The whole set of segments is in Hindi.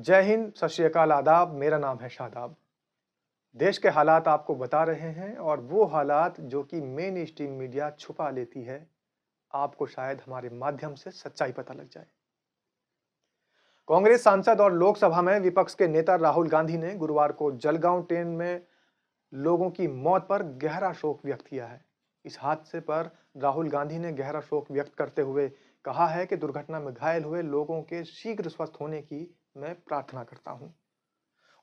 जय हिंद, सत श्री अकाल, आदाब। मेरा नाम है शादाब। देश के हालात आपको बता रहे हैं और वो हालात जो कि मेन स्ट्रीम मीडिया छुपा लेती है, आपको शायद हमारे माध्यम से सच्चाई पता लग जाए। कांग्रेस सांसद और लोकसभा में विपक्ष के नेता राहुल गांधी ने गुरुवार को जलगांव ट्रेन में लोगों की मौत पर गहरा शोक व्यक्त किया है। इस हादसे पर राहुल गांधी ने गहरा शोक व्यक्त करते हुए कहा है कि दुर्घटना में घायल हुए लोगों के शीघ्र स्वस्थ होने की मैं प्रार्थना करता हूं।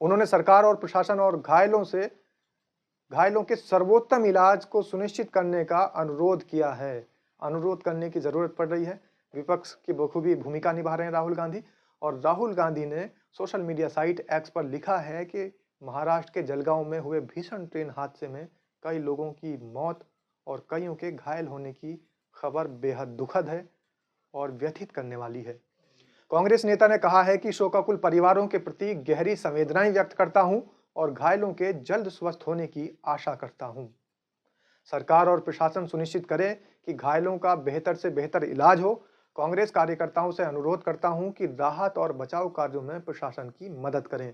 उन्होंने सरकार और प्रशासन और घायलों के सर्वोत्तम इलाज को सुनिश्चित करने का अनुरोध किया है। अनुरोध करने की जरूरत पड़ रही है। विपक्ष की बखूबी भूमिका निभा रहे हैं राहुल गांधी। और राहुल गांधी ने सोशल मीडिया साइट एक्स पर लिखा है कि महाराष्ट्र के जलगांव में हुए भीषण ट्रेन हादसे में कई लोगों की मौत और कईयों के घायल होने की खबर बेहद दुखद है और व्यथित करने वाली है। कांग्रेस नेता ने कहा है कि शोकाकुल परिवारों के प्रति गहरी संवेदनाएं व्यक्त करता हूं और घायलों के जल्द स्वस्थ होने की आशा करता हूं। सरकार और प्रशासन सुनिश्चित करे कि घायलों का बेहतर से बेहतर इलाज हो। कांग्रेस कार्यकर्ताओं से अनुरोध करता हूं कि राहत और बचाव कार्यों में प्रशासन की मदद करें।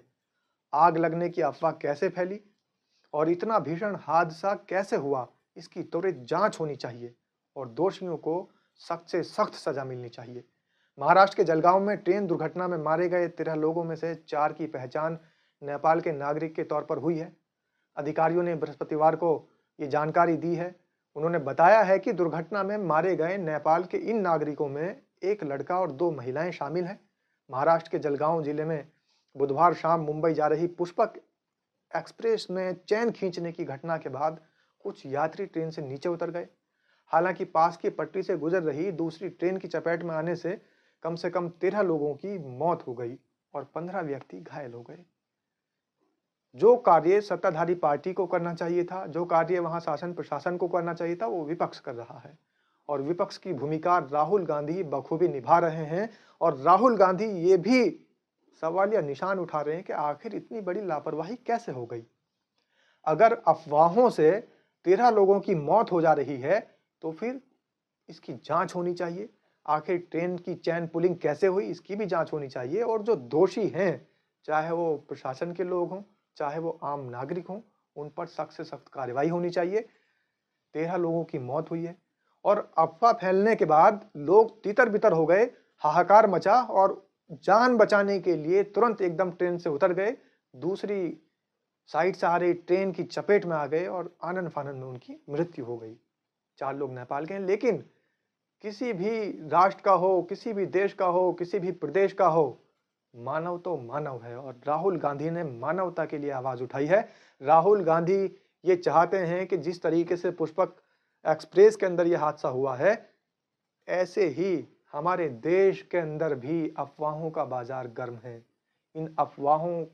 आग लगने की अफवाह कैसे फैली और इतना भीषण हादसा कैसे हुआ, इसकी त्वरित जांच होनी चाहिए और दोषियों को सख्त से सख्त सजा मिलनी चाहिए। महाराष्ट्र के जलगांव में ट्रेन दुर्घटना में मारे गए 13 लोगों में से 4 की पहचान नेपाल के नागरिक के तौर पर हुई है। अधिकारियों ने बृहस्पतिवार को ये जानकारी दी है। उन्होंने बताया है कि दुर्घटना में मारे गए नेपाल के इन नागरिकों में एक लड़का और 2 महिलाएं शामिल हैं। महाराष्ट्र के जलगांव जिले में बुधवार शाम मुंबई जा रही पुष्पक एक्सप्रेस में चैन खींचने की घटना के बाद कुछ यात्री ट्रेन से नीचे उतर गए। हालांकि पास की पटरी से गुजर रही दूसरी ट्रेन की चपेट में आने से कम 13 लोगों की मौत हो गई और 15 व्यक्ति घायल हो गए। जो कार्य सत्ताधारी पार्टी को करना चाहिए था, जो कार्य वहां शासन प्रशासन को करना चाहिए था, वो विपक्ष कर रहा है और विपक्ष की भूमिका राहुल गांधी बखूबी निभा रहे हैं। और राहुल गांधी ये भी सवालिया निशान उठा रहे हैं कि आखिर इतनी बड़ी लापरवाही कैसे हो गई। अगर अफवाहों से 13 लोगों की मौत हो जा रही है तो फिर इसकी जांच होनी चाहिए। आखिर ट्रेन की चैन पुलिंग कैसे हुई, इसकी भी जांच होनी चाहिए। और जो दोषी हैं, चाहे वो प्रशासन के लोग हों, चाहे वो आम नागरिक हों, उन पर सख्त से सख्त कार्रवाई होनी चाहिए। 13 लोगों की मौत हुई है और अफवाह फैलने के बाद लोग तितर बितर हो गए, हाहाकार मचा और जान बचाने के लिए तुरंत एकदम ट्रेन से उतर गए, दूसरी साइड से आ रही ट्रेन की चपेट में आ गए और आनन फानन में उनकी मृत्यु हो गई। 4 लोग नेपाल के हैं। लेकिन किसी भी राष्ट्र का हो, किसी भी देश का हो, किसी भी प्रदेश का हो, मानव तो मानव है और राहुल गांधी ने मानवता के लिए आवाज उठाई है। राहुल गांधी ये चाहते हैं कि जिस तरीके से पुष्पक एक्सप्रेस के अंदर यह हादसा हुआ है, ऐसे ही हमारे देश के अंदर भी अफवाहों का बाजार गर्म है। इन अफवाहों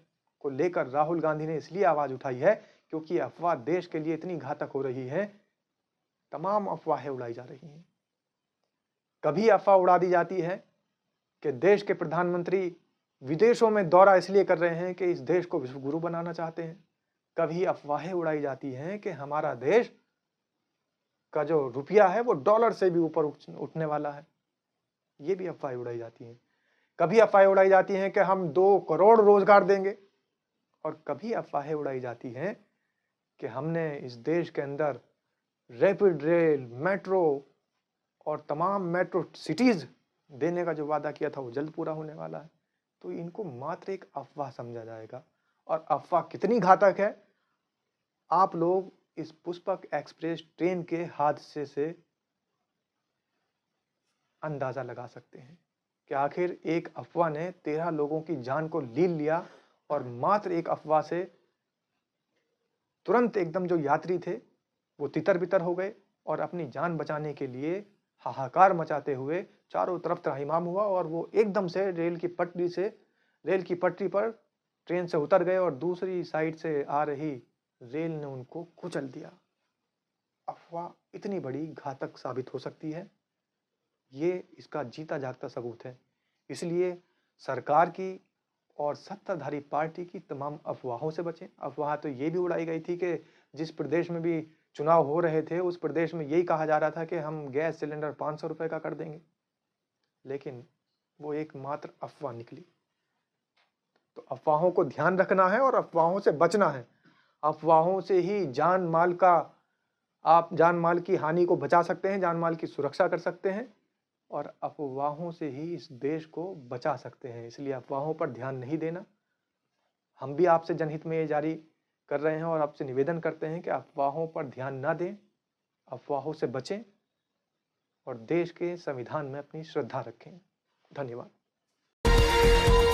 को लेकर राहुल गांधी ने इसलिए आवाज उठाई है क्योंकि अफवाह देश के लिए इतनी घातक हो रही है। तमाम अफवाहें उड़ाई जा रही हैं। कभी अफवाह उड़ा दी जाती है कि देश के प्रधानमंत्री विदेशों में दौरा इसलिए कर रहे हैं कि इस देश को विश्व गुरु बनाना चाहते हैं। कभी अफवाहें उड़ाई जाती हैं कि हमारा देश का जो रुपया है वो डॉलर से भी ऊपर उठने वाला है। ये भी अफवाहें उड़ाई जाती हैं। कभी अफवाहें उड़ाई जाती हैं कि हम 2 करोड़ रोजगार देंगे और कभी अफवाहें उड़ाई जाती हैं कि हमने इस देश के अंदर रैपिड रेल, मेट्रो और तमाम मेट्रो सिटीज देने का जो वादा किया था वो जल्द पूरा होने वाला है। तो इनको मात्र एक अफवाह समझा जाएगा। और अफवाह कितनी घातक है, आप लोग इस पुष्पक एक्सप्रेस ट्रेन के हादसे से अंदाजा लगा सकते हैं कि आखिर एक अफवाह ने 13 लोगों की जान को लील लिया और मात्र एक अफवाह से तुरंत एकदम जो यात्री थे वो तितर बितर हो गए और अपनी जान बचाने के लिए हाहाकार मचाते हुए चारों तरफ त्राहिमाम हुआ और वो एकदम से रेल की पटरी पर ट्रेन से उतर गए और दूसरी साइड से आ रही रेल ने उनको कुचल दिया। अफवाह इतनी बड़ी घातक साबित हो सकती है, ये इसका जीता जागता सबूत है। इसलिए सरकार की और सत्ताधारी पार्टी की तमाम अफवाहों से बचें। अफवाह तो ये भी उड़ाई गई थी कि जिस प्रदेश में भी चुनाव हो रहे थे उस प्रदेश में यही कहा जा रहा था कि हम गैस सिलेंडर 500 रुपए का कर देंगे, लेकिन वो एक मात्र अफवाह निकली। तो अफवाहों को ध्यान रखना है और अफवाहों से बचना है। अफवाहों से ही आप जान माल की हानि को बचा सकते हैं, जान माल की सुरक्षा कर सकते हैं और अफवाहों से ही इस देश को बचा सकते हैं। इसलिए अफवाहों पर ध्यान नहीं देना। हम भी आपसे जनहित में ये जारी कर रहे हैं और आपसे निवेदन करते हैं कि अफवाहों पर ध्यान ना दें, अफवाहों से बचें और देश के संविधान में अपनी श्रद्धा रखें। धन्यवाद।